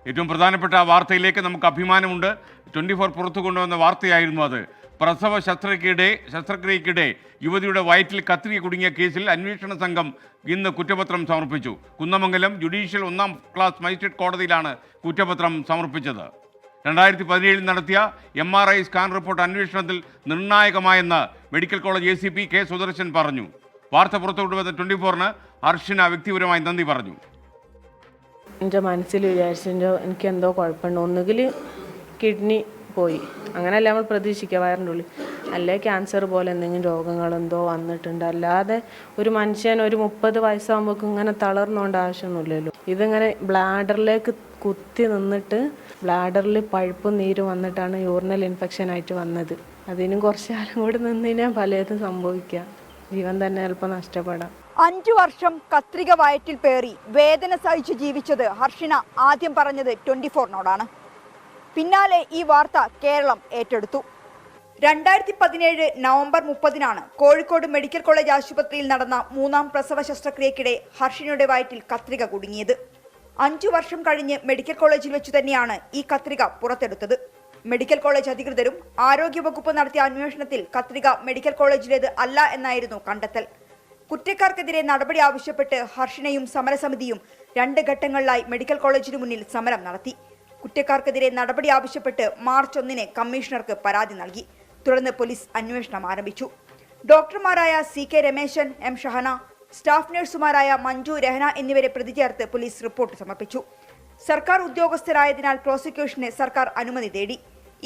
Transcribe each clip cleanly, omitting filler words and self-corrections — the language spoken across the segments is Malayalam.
ഏറ്റവും പ്രധാനപ്പെട്ട വാർത്തയിലേക്ക് നമുക്ക് അഭിമാനമുണ്ട്. 24 പുറത്തു കൊണ്ടുവന്ന വാർത്തയായിരുന്നു അത്. പ്രസവ ശസ്ത്രക്രിയയ്ക്കിടെ യുവതിയുടെ വയറ്റിൽ കത്രിക കുടുങ്ങിയ കേസിൽ അന്വേഷണ സംഘം ഇന്ന് കുറ്റപത്രം സമർപ്പിച്ചു. കുന്നമംഗലം ജുഡീഷ്യൽ 1ാം ക്ലാസ് മജിസ്ട്രേറ്റ് കോടതിയിലാണ് കുറ്റപത്രം സമർപ്പിച്ചത്. 2017 നടത്തിയ MRI സ്കാൻ റിപ്പോർട്ട് അന്വേഷണത്തിൽ നിർണായകമായെന്ന് medical college ACP K Sudarshan പറഞ്ഞു. വാർത്ത പുറത്തുകൊണ്ടുവന്ന 24-ന് അർഷിന വ്യക്തിപരമായി നന്ദി പറഞ്ഞു. എൻ്റെ മനസ്സിൽ വിചാരിച്ചെന്തോ എനിക്കെന്തോ കുഴപ്പമുണ്ട്. ഒന്നുകിൽ കിഡ്നി പോയി, അങ്ങനെയല്ല നമ്മൾ പ്രതീക്ഷിക്കുക, വയറിൻ്റെ ഉള്ളിൽ അല്ലേ ക്യാൻസർ പോലെ എന്തെങ്കിലും രോഗങ്ങളെന്തോ വന്നിട്ടുണ്ട്. അല്ലാതെ ഒരു മനുഷ്യൻ ഒരു 30 വയസ്സാകുമ്പോഴേക്കും ഇങ്ങനെ തളർന്നുകൊണ്ട് ആവശ്യമൊന്നുമില്ലല്ലോ. ഇതിങ്ങനെ ബ്ലാഡറിലേക്ക് കുത്തി നിന്നിട്ട് ബ്ലാഡറിൽ പഴുപ്പും നീരും വന്നിട്ടാണ് യൂറിനൽ ഇൻഫെക്ഷൻ ആയിട്ട് വന്നത്. അതിനും കുറച്ച് കാലം കൂടി നിന്നതിനാൽ പലതും സംഭവിക്കാം, ജീവൻ തന്നെ ചിലപ്പോൾ നഷ്ടപ്പെടാം. 5 വർഷം കത്രിക വയറ്റിൽ പേറി വേദന സഹിച്ച് ജീവിച്ചത് ഹർഷിന ആദ്യം പറഞ്ഞത് 24-നോടാണ്. പിന്നാലെ ഈ വാർത്ത കേരളം ഏറ്റെടുത്തു. 2017 നവംബർ 30-നാണ് കോഴിക്കോട് മെഡിക്കൽ കോളേജ് ആശുപത്രിയിൽ നടന്ന 3ാം പ്രസവ ശസ്ത്രക്രിയയ്ക്കിടെ ഹർഷിനയുടെ വയറ്റിൽ കത്രിക കുടുങ്ങിയത്. 5 വർഷം കഴിഞ്ഞ് മെഡിക്കൽ കോളേജിൽ വെച്ച് തന്നെയാണ് ഈ കത്രിക പുറത്തെടുത്തത്. മെഡിക്കൽ കോളേജ് അധികൃതരും ആരോഗ്യവകുപ്പ് നടത്തിയ അന്വേഷണത്തിൽ കത്രിക മെഡിക്കൽ കോളേജിലേത് അല്ല എന്നായിരുന്നു കണ്ടെത്തൽ. കുറ്റക്കാർക്കെതിരെ നടപടി ആവശ്യപ്പെട്ട് ഹർഷിനയും സമരസമിതിയും 2 ഘട്ടങ്ങളിലായി മെഡിക്കൽ കോളേജിനു മുന്നിൽ സമരം നടത്തി. കുറ്റക്കാർക്കെതിരെ നടപടി ആവശ്യപ്പെട്ട് മാർച്ച് 1-ന് കമ്മീഷണർക്ക് പരാതി നൽകി. തുടർന്ന് പോലീസ് അന്വേഷണം ആരംഭിച്ചു. ഡോക്ടർമാരായ CK Rameshan, M Shahana, staff നഴ്സുമാരായ മഞ്ജു, രഹന എന്നിവരെ പ്രതി ചേർത്ത് പോലീസ് റിപ്പോർട്ട് സമർപ്പിച്ചു. സർക്കാർ ഉദ്യോഗസ്ഥരായതിനാൽ പ്രോസിക്യൂഷന് സർക്കാർ അനുമതി തേടി.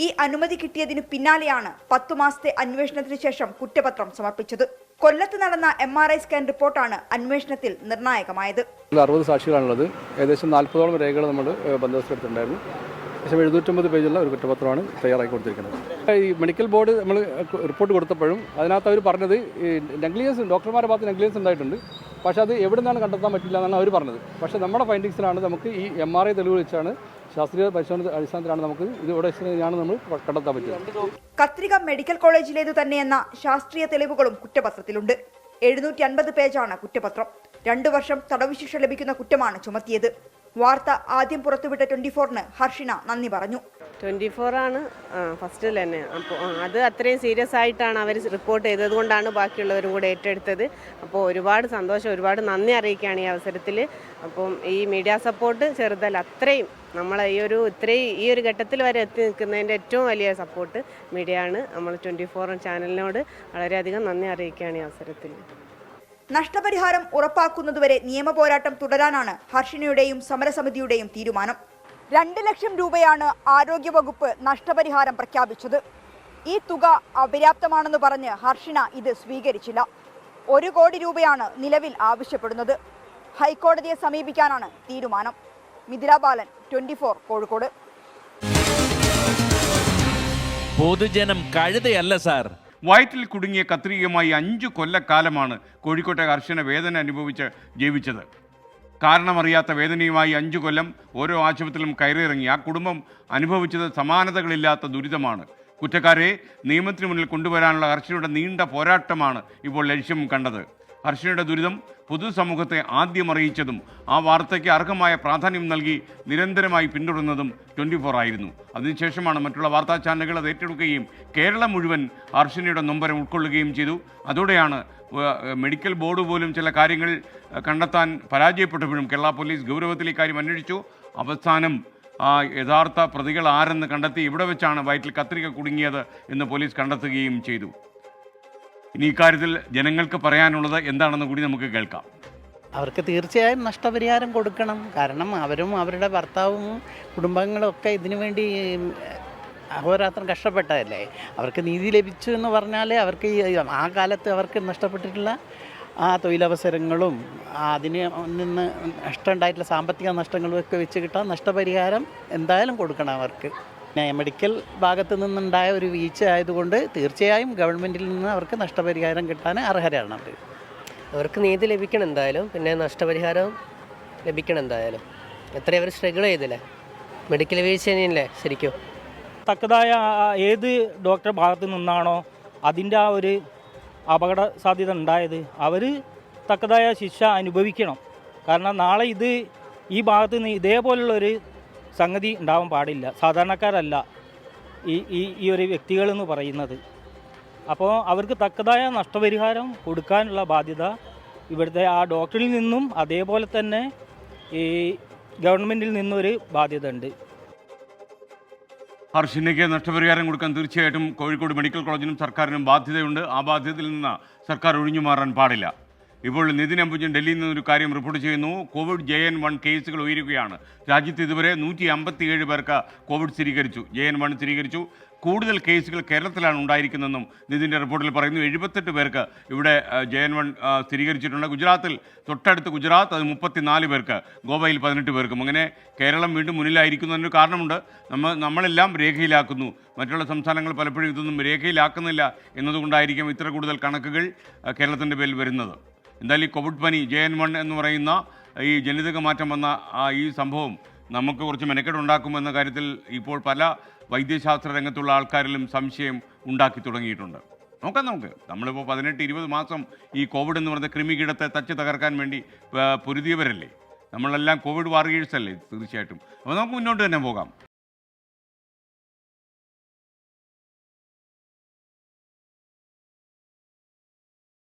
ഈ അനുമതി കിട്ടിയതിനു പിന്നാലെയാണ് 10 മാസത്തെ അന്വേഷണത്തിനു ശേഷം കുറ്റപത്രം സമർപ്പിച്ചത്. കൊല്ലത്ത് നടന്ന MRI സ്കാൻ റിപ്പോർട്ടാണ് അന്വേഷണത്തിൽ നിർണായകമായത്. 60 സാക്ഷികളാണുള്ളത്. ഏകദേശം 40ഓളം രേഖകൾ നമ്മൾ ബന്ധപ്പെടുത്തിയിട്ടുണ്ടായിരുന്നു. ഏകദേശം 750 പേജുള്ള ഒരു കുറ്റപത്രമാണ് തയ്യാറാക്കി കൊടുത്തിരിക്കുന്നത്. ഈ മെഡിക്കൽ ബോർഡ് നമ്മൾ റിപ്പോർട്ട് കൊടുത്തപ്പോഴും അതിനകത്ത് അവർ പറഞ്ഞത് നെഗ്ലിജൻസ്, ഡോക്ടർമാരുടെ ഭാഗത്ത് നെഗ്ലിജൻസ് ഉണ്ടായിട്ടുണ്ട്. പക്ഷേ അത് എവിടെ നിന്നാണ് കണ്ടെത്താൻ പറ്റില്ല എന്നാണ് അവർ പറഞ്ഞത്. പക്ഷേ നമ്മുടെ ഫൈൻഡിങ്സിലാണ് നമുക്ക് ഈ MRI തെളിവ് വെച്ചാണ്, ശാസ്ത്രീയ പരിശോധന അടിസ്ഥാനത്തിലാണ് നമുക്ക് ഇത് ഇവിടെ വെച്ചാണ് നമ്മൾ കണ്ടെത്താൻ പറ്റുന്നത്. കത്രിക മെഡിക്കൽ കോളേജിലേതു തന്നെയെന്ന ശാസ്ത്രീയ തെളിവുകളും കുറ്റപത്രത്തിലുണ്ട്. 750 പേജാണ് കുറ്റപത്രം. 2 വർഷം തടവ് ശിക്ഷ ലഭിക്കുന്ന കുറ്റമാണ് ചുമത്തിയത്. വാർത്ത ആദ്യം പുറത്തുവിട്ട 24-ന് ഹർഷിന നന്ദി പറഞ്ഞു. 24 ആണ് ഫസ്റ്റിൽ തന്നെ. അപ്പോൾ അത് അത്രയും സീരിയസ് ആയിട്ടാണ് അവർ റിപ്പോർട്ട് ചെയ്തത് കൊണ്ടാണ് ബാക്കിയുള്ളവരും കൂടെ ഏറ്റെടുത്തത്. അപ്പോൾ ഒരുപാട് സന്തോഷം, ഒരുപാട് നന്ദി അറിയിക്കുകയാണ് ഈ അവസരത്തിൽ. അപ്പം ഈ മീഡിയ സപ്പോർട്ട് ചെറുതല്ല, അത്രയും നമ്മളെ ഈ ഒരു ഘട്ടത്തിൽ വരെ എത്തി നിൽക്കുന്നതിൻ്റെ ഏറ്റവും വലിയ സപ്പോർട്ട് മീഡിയ ആണ്. നമ്മൾ 24 ചാനലിനോട് വളരെയധികം നന്ദി അറിയിക്കുകയാണ് ഈ അവസരത്തിൽ. നഷ്ടപരിഹാരം ഉറപ്പാക്കുന്നതുവരെ നിയമ പോരാട്ടം തുടരാനാണ് ഹർഷിനയുടെയും സമരസമിതിയുടെയും തീരുമാനം. 2 ലക്ഷം രൂപയാണ് ആരോഗ്യവകുപ്പ് നഷ്ടപരിഹാരം പ്രഖ്യാപിച്ചത്. ഈ തുക അപര്യാപ്തമാണെന്ന് പറഞ്ഞ് ഹർഷിന ഇത് സ്വീകരിച്ചില്ല. 1 കോടി രൂപയാണ് നിലവിൽ ആവശ്യപ്പെടുന്നത്. ഹൈക്കോടതിയെ സമീപിക്കാനാണ് തീരുമാനം. മിഥില ബാലൻ, 24 കോഴിക്കോട്. പൊതുജനം കഴുതയല്ല സാർ. വയറ്റിൽ കുടുങ്ങിയ കത്രികയുമായി 5 കൊല്ലക്കാലമാണ് കോഴിക്കോട്ടെ ഹർഷിന വേദന അനുഭവിച്ച് ജീവിച്ചത്. കാരണമറിയാത്ത വേദനയുമായി 5 കൊല്ലം ഓരോ ആശുപത്രിയിലും കയറിയിറങ്ങി ആ കുടുംബം അനുഭവിച്ചത് സമാനതകളില്ലാത്ത ദുരിതമാണ്. കുറ്റക്കാരെ നിയമത്തിന് മുന്നിൽ കൊണ്ടുവരാനുള്ള ഹർഷിനയുടെ നീണ്ട പോരാട്ടമാണ് ഇപ്പോൾ ലക്ഷ്യം കണ്ടത്. ഹർഷിനയുടെ ദുരിതം പൊതുസമൂഹത്തെ ആദ്യം അറിയിച്ചതും ആ വാർത്തയ്ക്ക് അർഹമായ പ്രാധാന്യം നൽകി നിരന്തരമായി പിന്തുടർന്നതും 24 ആയിരുന്നു. അതിനുശേഷമാണ് മറ്റുള്ള വാർത്താ ചാനലുകൾ അത് ഏറ്റെടുക്കുകയും കേരളം മുഴുവൻ ഹർഷിനയുടെ നൊമ്പരം ഉൾക്കൊള്ളുകയും ചെയ്തു. അതോടെയാണ് മെഡിക്കൽ ബോർഡ് പോലും ചില കാര്യങ്ങൾ കണ്ടെത്താൻ പരാജയപ്പെട്ടപ്പോഴും കേരള പോലീസ് ഗൗരവത്തിൽ ഇക്കാര്യം അന്വേഷിച്ചു. അവസാനം യഥാർത്ഥ പ്രതികൾ ആരെന്ന് കണ്ടെത്തി ഇവിടെ വെച്ചാണ് വയറ്റിൽ കത്രിക കുടുങ്ങിയത് എന്ന് പോലീസ് കണ്ടെത്തുകയും ചെയ്തു. ഇനി ഇക്കാര്യത്തിൽ ജനങ്ങൾക്ക് പറയാനുള്ളത് എന്താണെന്ന് കൂടി നമുക്ക് കേൾക്കാം. അവർക്ക് തീർച്ചയായും നഷ്ടപരിഹാരം കൊടുക്കണം. കാരണം അവരും അവരുടെ ഭർത്താവും കുടുംബങ്ങളും ഒക്കെ ഇതിനു വേണ്ടി അഹോരാത്രം കഷ്ടപ്പെട്ടതല്ലേ. അവർക്ക് നീതി ലഭിച്ചു എന്ന് പറഞ്ഞാൽ അവർക്ക് ആ കാലത്ത് അവർക്ക് നഷ്ടപ്പെട്ടിട്ടുള്ള ആ തൊഴിലവസരങ്ങളും അതിന് നിന്ന് നഷ്ടമുണ്ടായിട്ടുള്ള സാമ്പത്തിക നഷ്ടങ്ങളും ഒക്കെ വെച്ച് കിട്ടാൻ നഷ്ടപരിഹാരം എന്തായാലും കൊടുക്കണം അവർക്ക്. മെഡിക്കൽ ഭാഗത്തു നിന്നുണ്ടായ ഒരു വീഴ്ച ആയതുകൊണ്ട് തീർച്ചയായും ഗവൺമെൻറ്റിൽ നിന്ന് അവർക്ക് നഷ്ടപരിഹാരം കിട്ടാൻ അർഹരാണ്. അവർക്ക് നീതി ലഭിക്കണം എന്തായാലും, പിന്നെ നഷ്ടപരിഹാരം ലഭിക്കണം എന്തായാലും. എത്ര അവർ സ്ട്രഗിൾ ചെയ്തില്ലേ, മെഡിക്കൽ വീഴ്ച തന്നെയല്ലേ ശരിക്കും. തക്കതായ ഏത് ഡോക്ടർ ഭാഗത്തു നിന്നാണോ അതിൻ്റെ ആ ഒരു അപകട സാധ്യത ഉണ്ടായത് അവർ തക്കതായ ശിക്ഷ അനുഭവിക്കണം. കാരണം നാളെ ഈ ഭാഗത്ത് നിന്ന് ഇതേപോലുള്ളൊരു സംഗതി ഉണ്ടാവാൻ പാടില്ല. സാധാരണക്കാരല്ല ഈ ഒരു വ്യക്തികളെന്ന് പറയുന്നത്. അപ്പോൾ അവർക്ക് തക്കതായ നഷ്ടപരിഹാരം കൊടുക്കാനുള്ള ബാധ്യത ഇവിടുത്തെ ആ ഡോക്ടറിൽ നിന്നും അതേപോലെ തന്നെ ഈ ഗവൺമെൻറ്റിൽ നിന്നൊരു ബാധ്യത ഉണ്ട്. ഹർഷിനയ്ക്ക് നഷ്ടപരിഹാരം കൊടുക്കാൻ തീർച്ചയായിട്ടും കോഴിക്കോട് മെഡിക്കൽ കോളേജിനും സർക്കാരിനും ബാധ്യതയുണ്ട്. ആ ബാധ്യതയിൽ നിന്ന് സർക്കാർ ഒഴിഞ്ഞു മാറാൻ പാടില്ല. ഇപ്പോൾ നിതിൻ അംബുജൻ ഡൽഹിയിൽ നിന്നൊരു കാര്യം റിപ്പോർട്ട് ചെയ്യുന്നു. കോവിഡ് JN1 കേസുകൾ ഉയരുകയാണ്. രാജ്യത്ത് ഇതുവരെ 157 പേർക്ക് കോവിഡ് സ്ഥിരീകരിച്ചു. JN1 സ്ഥിരീകരിച്ചു. കൂടുതൽ കേസുകൾ കേരളത്തിലാണ് ഉണ്ടായിരിക്കുന്നതെന്നും നിതിൻ്റെ റിപ്പോർട്ടിൽ പറയുന്നു. 78 പേർക്ക് ഇവിടെ JN1 സ്ഥിരീകരിച്ചിട്ടുണ്ട്. ഗുജറാത്തിൽ തൊട്ടടുത്ത് ഗുജറാത്ത് അത് 34 പേർക്ക്, ഗോവയിൽ 18 പേർക്കും. അങ്ങനെ കേരളം വീണ്ടും മുന്നിലായിരിക്കുന്നതിന് കാരണമുണ്ട്. നമ്മളെല്ലാം രേഖയിലാക്കുന്നു. മറ്റുള്ള സംസ്ഥാനങ്ങൾ പലപ്പോഴും ഇതൊന്നും രേഖയിലാക്കുന്നില്ല എന്നതുകൊണ്ടായിരിക്കും ഇത്ര കൂടുതൽ കണക്കുകൾ കേരളത്തിൻ്റെ പേരിൽ വരുന്നത്. എന്തായാലും ഈ കോവിഡ് പനി JN1 എന്ന് പറയുന്ന ഈ ജനിതക മാറ്റം വന്ന ഈ സംഭവം നമുക്ക് കുറച്ച് മെനക്കെടുണ്ടാക്കുമെന്ന കാര്യത്തിൽ ഇപ്പോൾ പല വൈദ്യശാസ്ത്ര രംഗത്തുള്ള ആൾക്കാരിലും സംശയം ഉണ്ടാക്കി തുടങ്ങിയിട്ടുണ്ട്. നമ്മളിപ്പോൾ 18-20 മാസം ഈ കോവിഡ് എന്ന് പറയുന്ന കൃമികീടത്തെ തച്ച് തകർക്കാൻ വേണ്ടി പൊരുതിയവരല്ലേ. നമ്മളെല്ലാം കോവിഡ് വാറിയേഴ്സ് അല്ലേ തീർച്ചയായിട്ടും. അപ്പോൾ നമുക്ക് മുന്നോട്ട് തന്നെ പോകാം.